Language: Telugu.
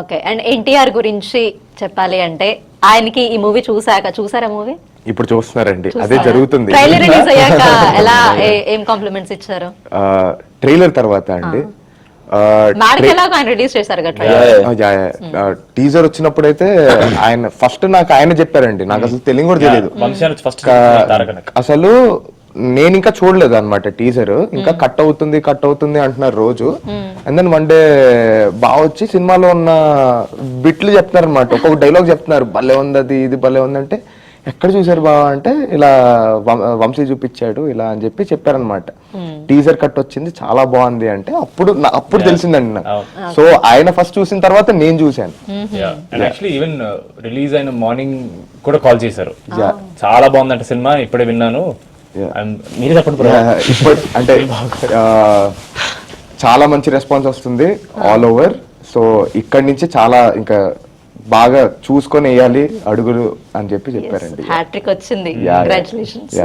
ఓకే. అండ్ ఎన్టీఆర్ గురించి చెప్పాలి అంటే ఆయనకి ఈ మూవీ చూసారా మూవీ? ఇప్పుడు చూస్తున్నారండి, అదే జరుగుతుంది. ట్రైలర్ రిలీజ్ అయ్యాక ఎలా ఏం కాంప్లిమెంట్స్ ఇచ్చారు? ట్రైలర్ తర్వాత అండి మ్యాడ్కి ఎలాగో ఆయన రిలీజ్ చేశారు కదా ట్రైలర్. టీజర్ వచ్చినప్పుడు అయితే ఆయన ఫస్ట్ నాకు ఆయన చెప్పారండి, నాకు అసలు తెలియదు కూడా తెలియదు అసలు. నేను ఇంకా చూడలేదు అనమాట టీజర్, ఇంకా కట్ అవుతుంది అంటున్నారు రోజు. అండ్ దెన్ వన్ డే బాగా వచ్చి సినిమాలో ఉన్న బిట్లు చెప్తున్నారు అనమాట, ఒక్కొక్క డైలాగ్ చెప్తున్నారు, భలే ఉంది అది ఇది భలే ఉంది అంటే, ఎక్కడ చూసారు బావా అంటే ఇలా వంశీ చూపించాడు ఇలా అని చెప్పారనమాట. టీజర్ కట్ వచ్చింది చాలా బాగుంది అంటే అప్పుడు తెలిసిందండి నాకు. సో ఆయన ఫస్ట్ చూసిన తర్వాత నేను చూసాను. ఈవెన్ రిలీజ్ అయిన మార్నింగ్ కూడా కాల్ చేశారు, చాలా బాగుందంట సినిమా, ఇప్పుడే విన్నాను. ఇప్పుడు అంటే చాలా మంచి రెస్పాన్స్ వస్తుంది ఆల్ ఓవర్. సో ఇక్కడి నుంచి చాలా ఇంకా బాగా చూసుకొని వేయాలి అడుగులు అని చెప్పారండి. హ్యాట్రిక్ వచ్చింది. కంగ్రాచులేషన్స్.